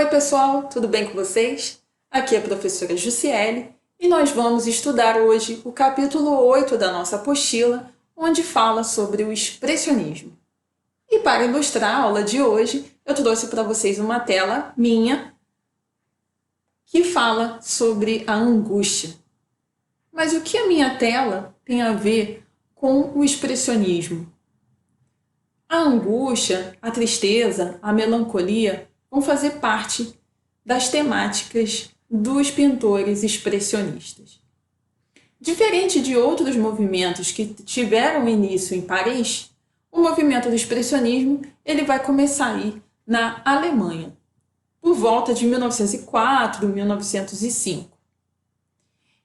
Oi pessoal, tudo bem com vocês? Aqui é a professora Jussiele e nós vamos estudar hoje o capítulo 8 da nossa apostila, onde fala sobre o expressionismo. E para ilustrar a aula de hoje, eu trouxe para vocês uma tela minha que fala sobre a angústia. Mas o que a minha tela tem a ver com o expressionismo? A angústia, a tristeza, a melancolia vão fazer parte das temáticas dos pintores expressionistas. Diferente de outros movimentos que tiveram início em Paris, o movimento do expressionismo ele vai começar aí na Alemanha, por volta de 1904, 1905.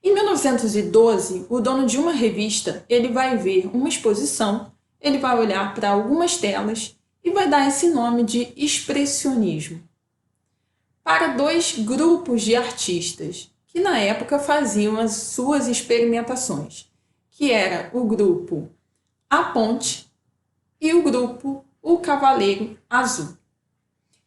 Em 1912, o dono de uma revista ele vai ver uma exposição, ele vai olhar para algumas telas e vai dar esse nome de expressionismo para dois grupos de artistas que na época faziam as suas experimentações, que era o grupo A Ponte e o grupo O Cavaleiro Azul.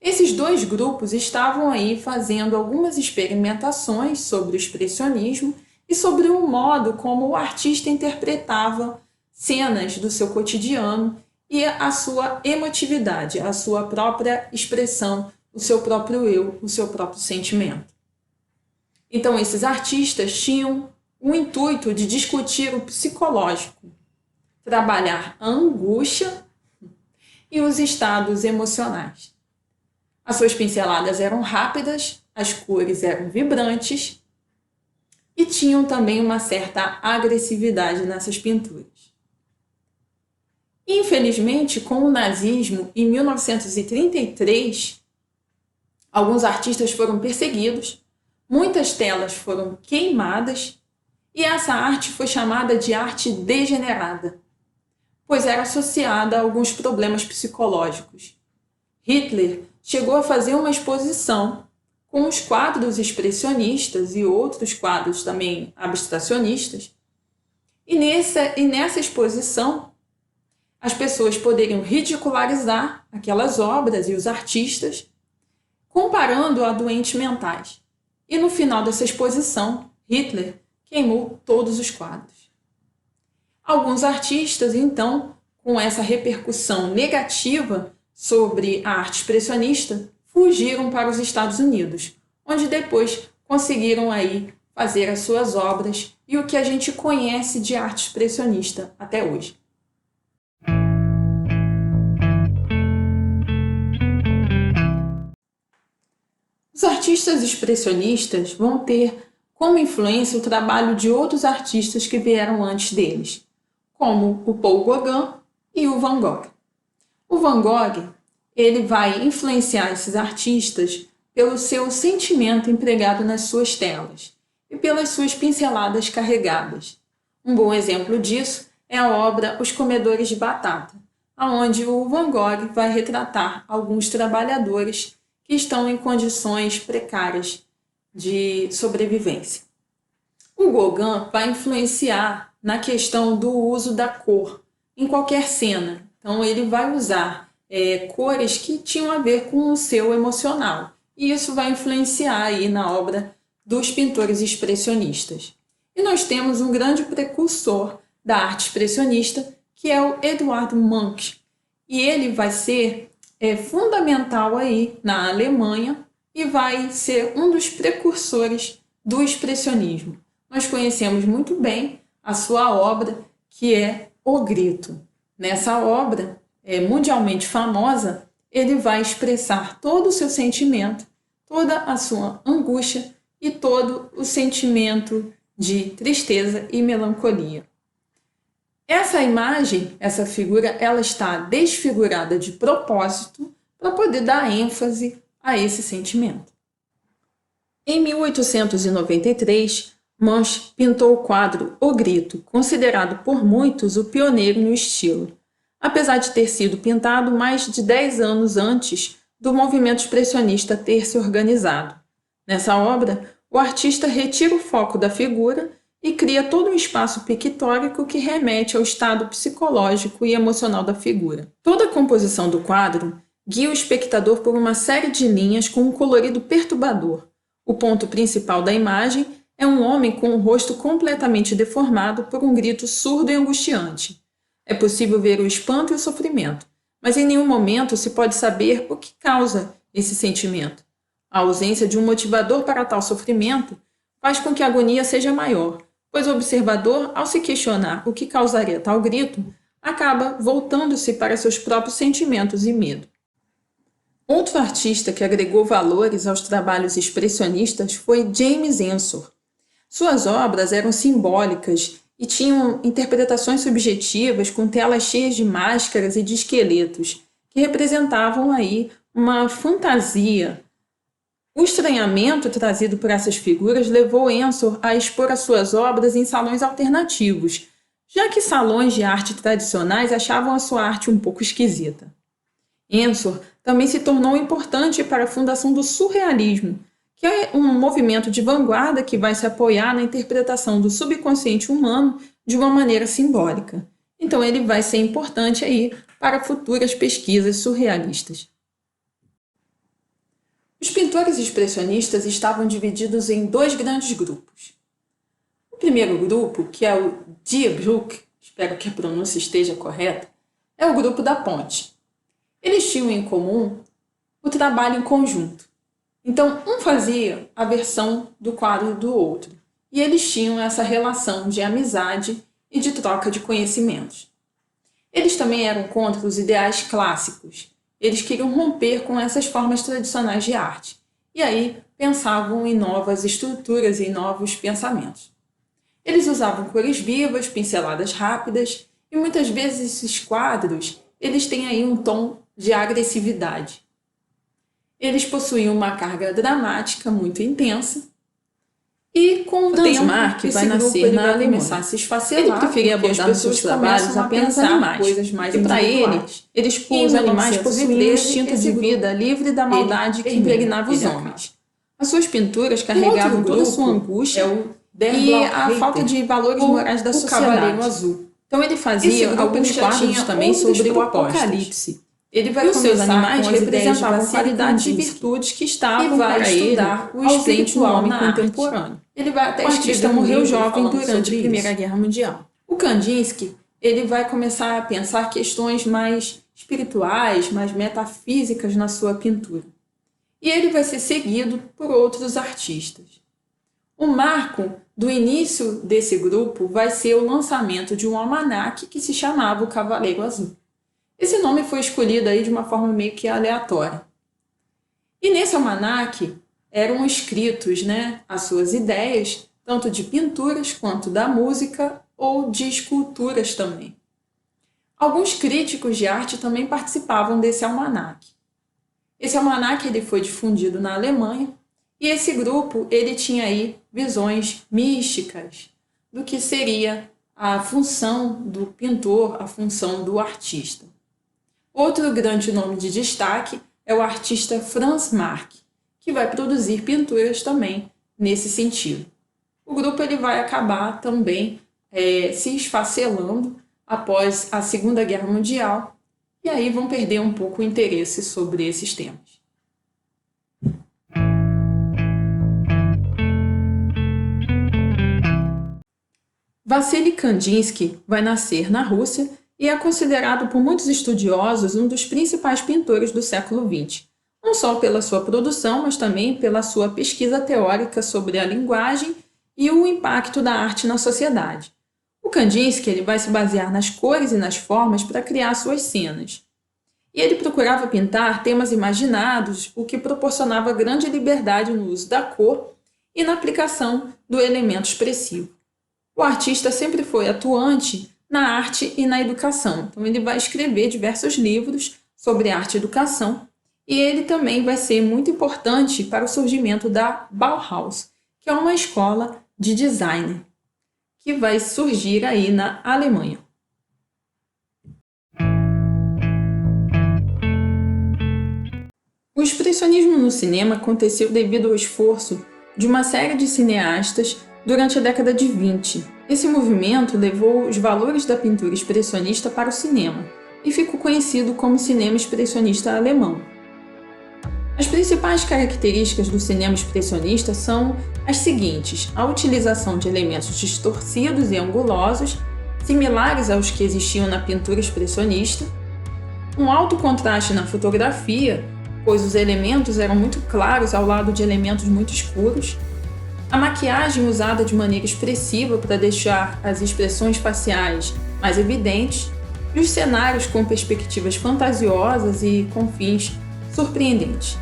Esses dois grupos estavam aí fazendo algumas experimentações sobre o expressionismo e sobre o modo como o artista interpretava cenas do seu cotidiano e a sua emotividade, a sua própria expressão, o seu próprio eu, o seu próprio sentimento. Então, esses artistas tinham o intuito de discutir o psicológico, trabalhar a angústia e os estados emocionais. As suas pinceladas eram rápidas, as cores eram vibrantes e tinham também uma certa agressividade nessas pinturas. Infelizmente, com o nazismo, em 1933, alguns artistas foram perseguidos, muitas telas foram queimadas e essa arte foi chamada de arte degenerada, pois era associada a alguns problemas psicológicos. Hitler chegou a fazer uma exposição com os quadros expressionistas e outros quadros também abstracionistas, e nessa exposição as pessoas poderiam ridicularizar aquelas obras e os artistas, comparando a doentes mentais. E no final dessa exposição, Hitler queimou todos os quadros. Alguns artistas, então, com essa repercussão negativa sobre a arte expressionista, fugiram para os Estados Unidos, onde depois conseguiram aí fazer as suas obras e o que a gente conhece de arte expressionista até hoje. Os artistas expressionistas vão ter como influência o trabalho de outros artistas que vieram antes deles, como o Paul Gauguin e o Van Gogh. O Van Gogh ele vai influenciar esses artistas pelo seu sentimento empregado nas suas telas e pelas suas pinceladas carregadas. Um bom exemplo disso é a obra Os Comedores de Batata, onde o Van Gogh vai retratar alguns trabalhadores que estão em condições precárias de sobrevivência. O Gauguin vai influenciar na questão do uso da cor em qualquer cena. Então, ele vai usar cores que tinham a ver com o seu emocional. E isso vai influenciar aí na obra dos pintores expressionistas. E nós temos um grande precursor da arte expressionista, que é o Eduard Munch. E ele vai ser fundamental aí na Alemanha e vai ser um dos precursores do expressionismo. Nós conhecemos muito bem a sua obra, que é O Grito. Nessa obra, mundialmente famosa, ele vai expressar todo o seu sentimento, toda a sua angústia e todo o sentimento de tristeza e melancolia. Essa imagem, essa figura, ela está desfigurada de propósito para poder dar ênfase a esse sentimento. Em 1893, Munch pintou o quadro O Grito, considerado por muitos o pioneiro no estilo, apesar de ter sido pintado mais de 10 anos antes do movimento expressionista ter se organizado. Nessa obra, o artista retira o foco da figura e cria todo um espaço pictórico que remete ao estado psicológico e emocional da figura. Toda a composição do quadro guia o espectador por uma série de linhas com um colorido perturbador. O ponto principal da imagem é um homem com o rosto completamente deformado por um grito surdo e angustiante. É possível ver o espanto e o sofrimento, mas em nenhum momento se pode saber o que causa esse sentimento. A ausência de um motivador para tal sofrimento faz com que a agonia seja maior, pois o observador, ao se questionar o que causaria tal grito, acaba voltando-se para seus próprios sentimentos e medo. Outro artista que agregou valores aos trabalhos expressionistas foi James Ensor. Suas obras eram simbólicas e tinham interpretações subjetivas com telas cheias de máscaras e de esqueletos, que representavam aí uma fantasia. O estranhamento trazido por essas figuras levou Ensor a expor as suas obras em salões alternativos, já que salões de arte tradicionais achavam a sua arte um pouco esquisita. Ensor também se tornou importante para a fundação do surrealismo, que é um movimento de vanguarda que vai se apoiar na interpretação do subconsciente humano de uma maneira simbólica. Então ele vai ser importante aí para futuras pesquisas surrealistas. Os pintores expressionistas estavam divididos em dois grandes grupos. O primeiro grupo, que é o Die Brücke, espero que a pronúncia esteja correta, é o grupo da ponte. Eles tinham em comum o trabalho em conjunto. Então, um fazia a versão do quadro do outro, e eles tinham essa relação de amizade e de troca de conhecimentos. Eles também eram contra os ideais clássicos. Eles queriam romper com essas formas tradicionais de arte, e aí pensavam em novas estruturas e em novos pensamentos. Eles usavam cores vivas, pinceladas rápidas, e muitas vezes esses quadros eles têm aí um tom de agressividade. Eles possuíam uma carga dramática muito intensa, e com o tempo, Mark vai nascer na Alemanha. Começar a se esfacelar. Ele preferia abordar nos seus trabalhos apenas animais, coisas mais e para ele expôs os animais possuíam um instinto de vida livre da maldade que impregnava os homens. As suas pinturas carregavam toda a sua angústia e a falta de valores morais da sociedade. Azul. Então ele fazia alguns quadros também sobre o apocalipse. Ele vai os seus animais representavam qualidades e virtudes que estavam para ele ausente no homem contemporâneo. Ele vai até O artista morreu jovem durante a Primeira Guerra Mundial. O Kandinsky ele vai começar a pensar questões mais espirituais, mais metafísicas na sua pintura. E ele vai ser seguido por outros artistas. O marco do início desse grupo vai ser o lançamento de um almanaque que se chamava O Cavaleiro Azul. Esse nome foi escolhido aí de uma forma meio que aleatória. E nesse almanaque eram escritos, as suas ideias, tanto de pinturas quanto da música ou de esculturas também. Alguns críticos de arte também participavam desse almanaque. Esse almanaque ele foi difundido na Alemanha e esse grupo ele tinha aí visões místicas do que seria a função do pintor, a função do artista. Outro grande nome de destaque é o artista Franz Marc, que vai produzir pinturas também nesse sentido. O grupo ele vai acabar também se esfacelando após a Segunda Guerra Mundial e aí vão perder um pouco o interesse sobre esses temas. Vassily Kandinsky vai nascer na Rússia e é considerado por muitos estudiosos um dos principais pintores do século XX, não só pela sua produção, mas também pela sua pesquisa teórica sobre a linguagem e o impacto da arte na sociedade. O Kandinsky ele vai se basear nas cores e nas formas para criar suas cenas. E ele procurava pintar temas imaginados, o que proporcionava grande liberdade no uso da cor e na aplicação do elemento expressivo. O artista sempre foi atuante na arte e na educação. Então ele vai escrever diversos livros sobre arte e educação e ele também vai ser muito importante para o surgimento da Bauhaus, que é uma escola de design que vai surgir aí na Alemanha. O expressionismo no cinema aconteceu devido ao esforço de uma série de cineastas durante a década de 20. Esse movimento levou os valores da pintura expressionista para o cinema, e ficou conhecido como cinema expressionista alemão. As principais características do cinema expressionista são as seguintes: a utilização de elementos distorcidos e angulosos, similares aos que existiam na pintura expressionista, um alto contraste na fotografia, pois os elementos eram muito claros ao lado de elementos muito escuros, a maquiagem usada de maneira expressiva para deixar as expressões faciais mais evidentes, e os cenários com perspectivas fantasiosas e com fins surpreendentes.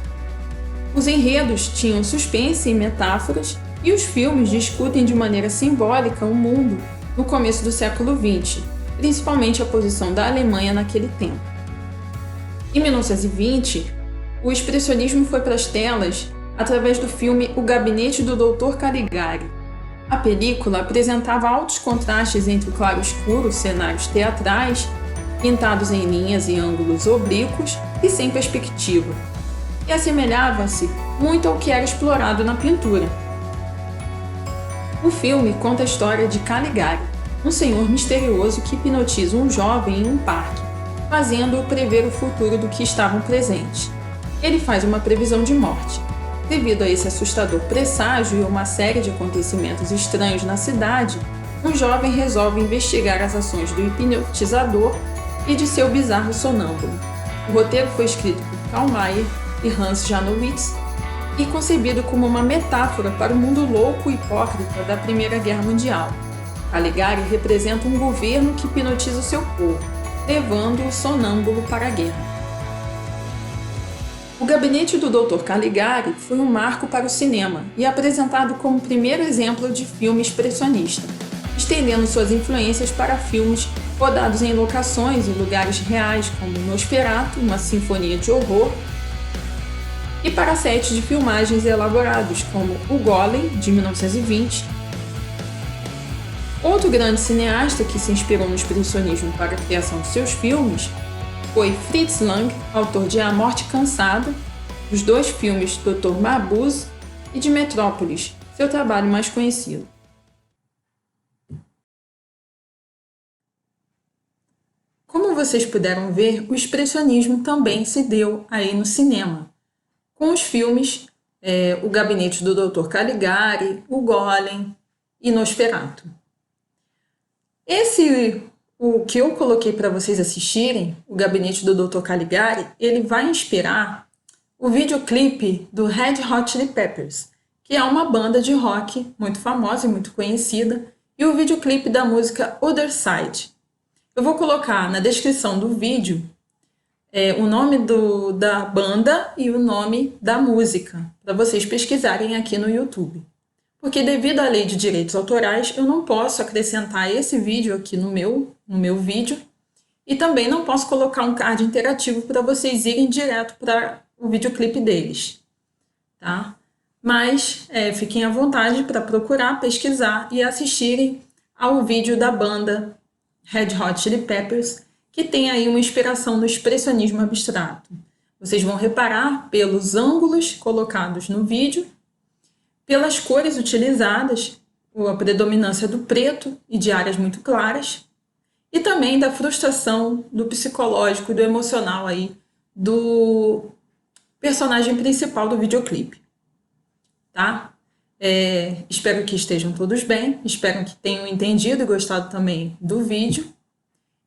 Os enredos tinham suspense e metáforas, e os filmes discutem de maneira simbólica o mundo no começo do século XX, principalmente a posição da Alemanha naquele tempo. Em 1920, o expressionismo foi para as telas através do filme O Gabinete do Dr. Caligari. A película apresentava altos contrastes entre o claro-escuro, cenários teatrais, pintados em linhas e ângulos oblíquos e sem perspectiva, e assemelhava-se muito ao que era explorado na pintura. O filme conta a história de Caligari, um senhor misterioso que hipnotiza um jovem em um parque, fazendo-o prever o futuro do que estavam presentes. Ele faz uma previsão de morte. Devido a esse assustador presságio e uma série de acontecimentos estranhos na cidade, um jovem resolve investigar as ações do hipnotizador e de seu bizarro sonâmbulo. O roteiro foi escrito por Karl Mayer e Hans Janowitz e concebido como uma metáfora para o mundo louco e hipócrita da Primeira Guerra Mundial. Caligari representa um governo que hipnotiza o seu povo, levando o sonâmbulo para a guerra. O Gabinete do Dr. Caligari foi um marco para o cinema e apresentado como o primeiro exemplo de filme expressionista, estendendo suas influências para filmes rodados em locações e lugares reais como Nosferatu, uma sinfonia de horror, e para sets de filmagens elaborados como O Golem, de 1920. Outro grande cineasta que se inspirou no expressionismo para a criação de seus filmes foi Fritz Lang, autor de A Morte Cansada, dos dois filmes Dr. Mabuse e de Metrópolis, seu trabalho mais conhecido. Como vocês puderam ver, o expressionismo também se deu aí no cinema, com os filmes O Gabinete do Dr. Caligari, O Golem e Nosferatu. O que eu coloquei para vocês assistirem, O Gabinete do Dr. Caligari, ele vai inspirar o videoclipe do Red Hot Chili Peppers, que é uma banda de rock muito famosa e muito conhecida, e o videoclipe da música Other Side. Eu vou colocar na descrição do vídeo o nome da banda e o nome da música, para vocês pesquisarem aqui no YouTube. Porque devido à lei de direitos autorais, eu não posso acrescentar esse vídeo aqui no meu vídeo, e também não posso colocar um card interativo para vocês irem direto para o videoclipe deles, tá? Mas fiquem à vontade para procurar, pesquisar e assistirem ao vídeo da banda Red Hot Chili Peppers, que tem aí uma inspiração no expressionismo abstrato. Vocês vão reparar pelos ângulos colocados no vídeo, pelas cores utilizadas, a predominância do preto e de áreas muito claras, e também da frustração do psicológico e do emocional aí do personagem principal do videoclipe, tá? Espero que estejam todos bem, espero que tenham entendido e gostado também do vídeo,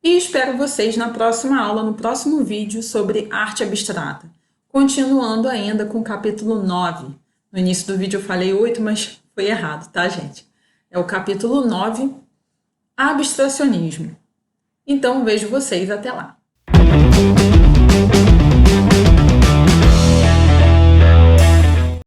e espero vocês na próxima aula, no próximo vídeo sobre arte abstrata, continuando ainda com o capítulo 9. No início do vídeo eu falei 8, mas foi errado, tá, gente? É o capítulo 9, abstracionismo. Então, vejo vocês até lá.